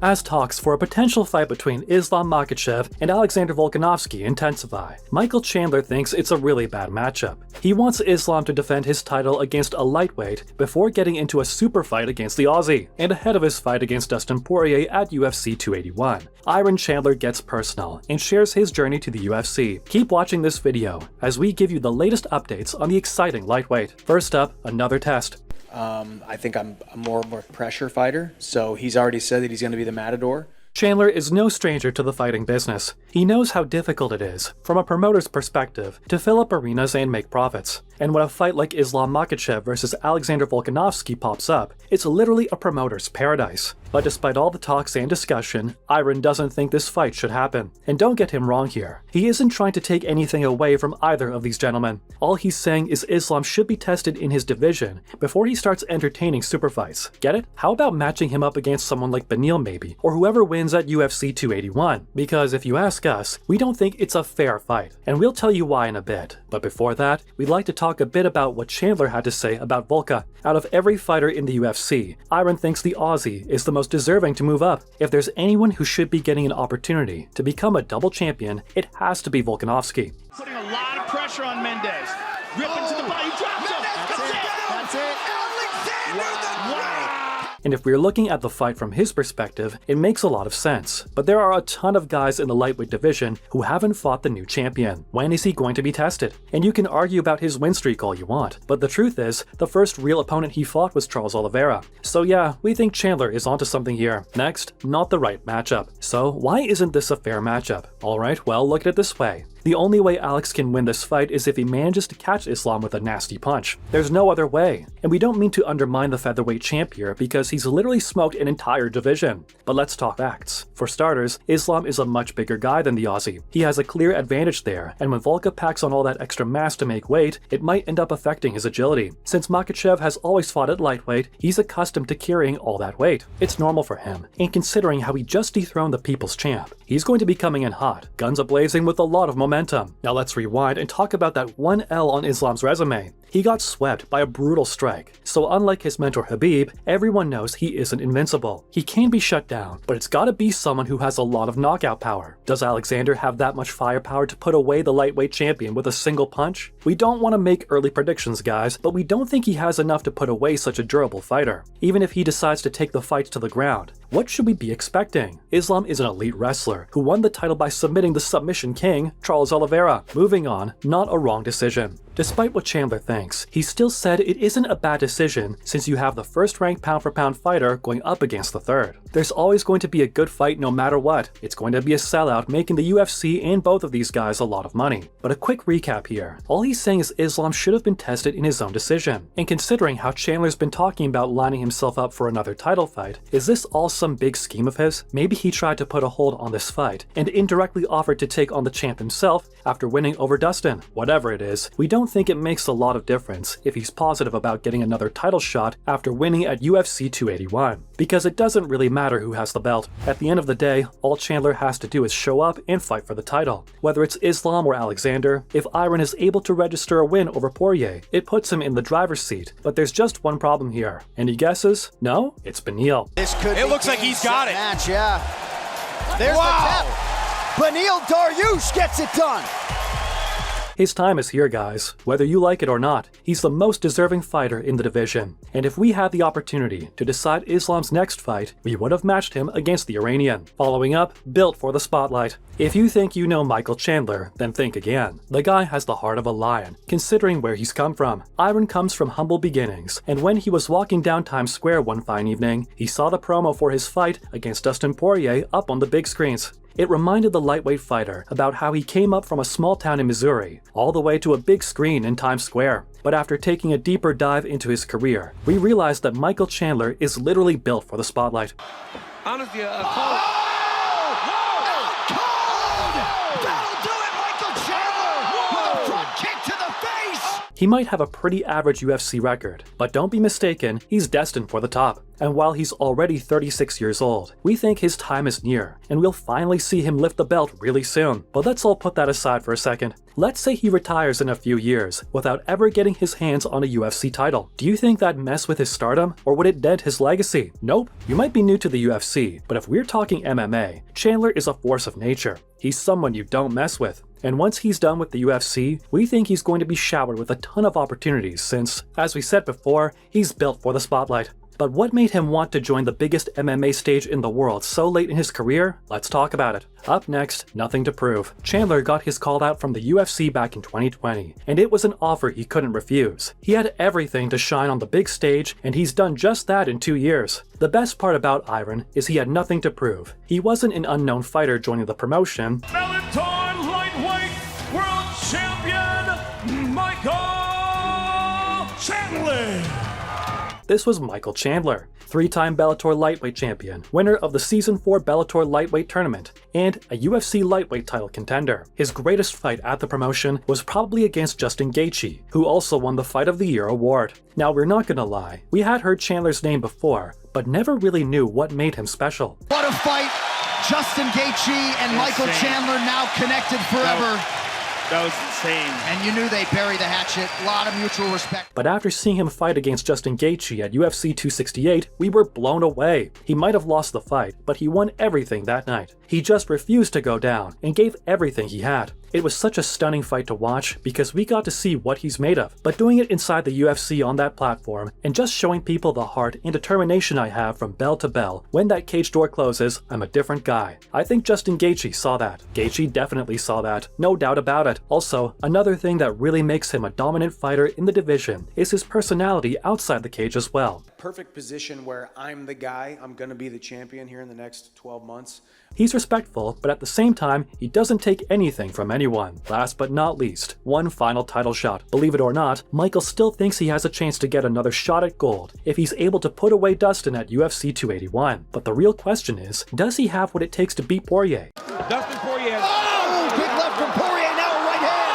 as talks for a potential fight between Islam Makhachev and Alexander Volkanovski intensify. Michael Chandler thinks it's a really bad matchup. He wants Islam to defend his title against a lightweight before getting into a super fight against the Aussie, and ahead of his fight against Dustin Poirier at UFC 281. Iron Chandler gets personal and shares his journey to the UFC. Keep watching this video as we give you the latest updates on the exciting lightweight. First up, another test. I think I'm more of a pressure fighter, so he's already said that he's going to be the matador. Chandler is no stranger to the fighting business. He knows how difficult it is, from a promoter's perspective, to fill up arenas and make profits. And when a fight like Islam Makhachev versus Alexander Volkanovski pops up, it's literally a promoter's paradise. But despite all the talks and discussion, Iron doesn't think this fight should happen. And don't get him wrong here. He isn't trying to take anything away from either of these gentlemen. All he's saying is Islam should be tested in his division before he starts entertaining super fights. Get it? How about matching him up against someone like Beneil maybe, or whoever wins at UFC 281? Because if you ask us, we don't think it's a fair fight, and we'll tell you why in a bit. But before that, we'd like to talk a bit about what Chandler had to say about Volka. Out of every fighter in the UFC, Iron thinks the Aussie is the most deserving to move up. If there's anyone who should be getting an opportunity to become a double champion, it has to be Volkanovski. Putting a lot of pressure on Mendez. Ripping to the body, drops him. That's it. Alexander Wow. And if we're looking at the fight from his perspective, it makes a lot of sense. But there are a ton of guys in the lightweight division who haven't fought the new champion. When is he going to be tested? And you can argue about his win streak all you want, but the truth is, the first real opponent he fought was Charles Oliveira. So yeah, we think Chandler is onto something here. Next, not the right matchup. So why isn't this a fair matchup? Alright, well, look at it this way. The only way Alex can win this fight is if he manages to catch Islam with a nasty punch. There's no other way. And we don't mean to undermine the featherweight champ here because he's literally smoked an entire division. But let's talk facts. For starters, Islam is a much bigger guy than the Aussie. He has a clear advantage there, and when Volka packs on all that extra mass to make weight, it might end up affecting his agility. Since Makhachev has always fought at lightweight, he's accustomed to carrying all that weight. It's normal for him, and considering how he just dethroned the people's champ, he's going to be coming in hot, guns a-blazing with a lot of momentum. Now let's rewind and talk about that one L on Islam's resume. He got swept by a brutal strike, so unlike his mentor Khabib, everyone knows he isn't invincible. He can be shut down, but it's gotta be someone who has a lot of knockout power. Does Alexander have that much firepower to put away the lightweight champion with a single punch? We don't want to make early predictions, guys, but we don't think he has enough to put away such a durable fighter. Even if he decides to take the fight to the ground, what should we be expecting? Islam is an elite wrestler who won the title by submitting the submission king, Charles Oliveira. Moving on, not a wrong decision. Despite what Chandler thinks, he still said it isn't a bad decision since you have the first-ranked pound-for-pound fighter going up against the third. There's always going to be a good fight no matter what. It's going to be a sellout, making the UFC and both of these guys a lot of money. But a quick recap here. All he's saying is Islam should have been tested in his own decision. And considering how Chandler's been talking about lining himself up for another title fight, is this all some big scheme of his? Maybe he tried to put a hold on this fight and indirectly offered to take on the champ himself after winning over Dustin. Whatever it is, we don't think it makes a lot of difference if he's positive about getting another title shot after winning at UFC 281, because it doesn't really matter who has the belt. At the end of the day, all Chandler has to do is show up and fight for the title. Whether it's Islam or Alexander, if Iron is able to register a win over Poirier, it puts him in the driver's seat. But there's just one problem here. Any guesses? No? It's Beneil. It looks like he's got it. Match, yeah. There's the tap. Beneil Dariush gets it done. His time is here, guys. Whether you like it or not, he's the most deserving fighter in the division. And if we had the opportunity to decide Islam's next fight, we would have matched him against the Iranian. Following up, built for the spotlight. If you think you know Michael Chandler, then think again. The guy has the heart of a lion, considering where he's come from. Iron comes from humble beginnings, and when he was walking down Times Square one fine evening, he saw the promo for his fight against Dustin Poirier up on the big screens. It reminded the lightweight fighter about how he came up from a small town in Missouri, all the way to a big screen in Times Square. But after taking a deeper dive into his career, we realized that Michael Chandler is literally built for the spotlight. Honestly, He might have a pretty average UFC record, but don't be mistaken, he's destined for the top. and while he's already 36 years old, we think his time is near, and we'll finally see him lift the belt really soon. But let's all put that aside for a second. Let's say he retires in a few years without ever getting his hands on a UFC title. Do you think that'd mess with his stardom, or would it dent his legacy? Nope. You might be new to the UFC, but if we're talking MMA, Chandler is a force of nature. He's someone you don't mess with. And once he's done with the UFC, we think he's going to be showered with a ton of opportunities since, as we said before, he's built for the spotlight. But what made him want to join the biggest MMA stage in the world so late in his career? Let's talk about it. Up next, nothing to prove. Chandler got his call out from the UFC back in 2020, and it was an offer he couldn't refuse. He had everything to shine on the big stage, and he's done just that in 2 years. The best part about Iron is he had nothing to prove. He wasn't an unknown fighter joining the promotion. Bellator lightweight world champion, Michael Chandler. This was Michael Chandler, 3-time Bellator lightweight champion, winner of the Season 4 Bellator lightweight tournament, and a UFC lightweight title contender. His greatest fight at the promotion was probably against Justin Gaethje, who also won the Fight of the Year award. Now we're not gonna lie, we had heard Chandler's name before, but never really knew what made him special. What a fight! Justin Gaethje and Michael Chandler now connected forever. That was insane. And you knew they'd bury the hatchet. A lot of mutual respect. But after seeing him fight against Justin Gaethje at UFC 268, we were blown away. He might have lost the fight, but he won everything that night. He just refused to go down and gave everything he had. It was such a stunning fight to watch because we got to see what he's made of. But doing it inside the UFC on that platform and just showing people the heart and determination I have from bell to bell, when that cage door closes, I'm a different guy. I think Justin Gaethje saw that. Gaethje definitely saw that, no doubt about it. Also, another thing that really makes him a dominant fighter in the division is his personality outside the cage as well. Perfect position where I'm the guy, I'm gonna be the champion here in the next 12 months. He's respectful, but at the same time, he doesn't take anything from anyone. Last but not least, one final title shot. Believe it or not, Michael still thinks he has a chance to get another shot at gold if he's able to put away Dustin at UFC 281. But the real question is, does he have what it takes to beat Poirier? Dustin Poirier. Oh, big left from Poirier, now a right hand.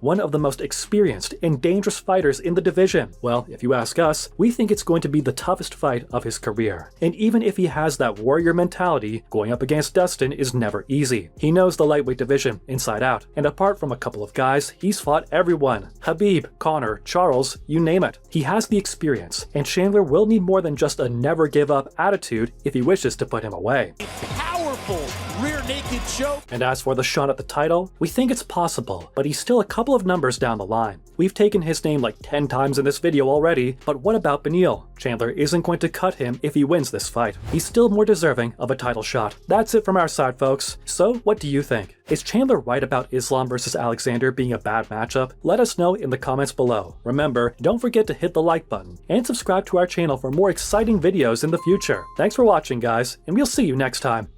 One of the most experienced and dangerous fighters in the division. Well, if you ask us, we think it's going to be the toughest fight of his career. And even if he has that warrior mentality, going up against Dustin is never easy. He knows the lightweight division inside out, and apart from a couple of guys, he's fought everyone. Khabib, Conor, Charles, you name it. He has the experience, and Chandler will need more than just a never give up attitude if he wishes to put him away. Powerful rear naked choke. And as for the shot at the title, we think it's possible, but he's still a couple of numbers down the line. We've taken his name like 10 times in this video already, but what about Beneil? Chandler isn't going to cut him if he wins this fight. He's still more deserving of a title shot. That's it from our side, folks. So what do you think? Is Chandler right about Islam versus Alexander being a bad matchup? Let us know in the comments below. Remember, don't forget to hit the like button and subscribe to our channel for more exciting videos in the future. Thanks for watching, guys, and we'll see you next time.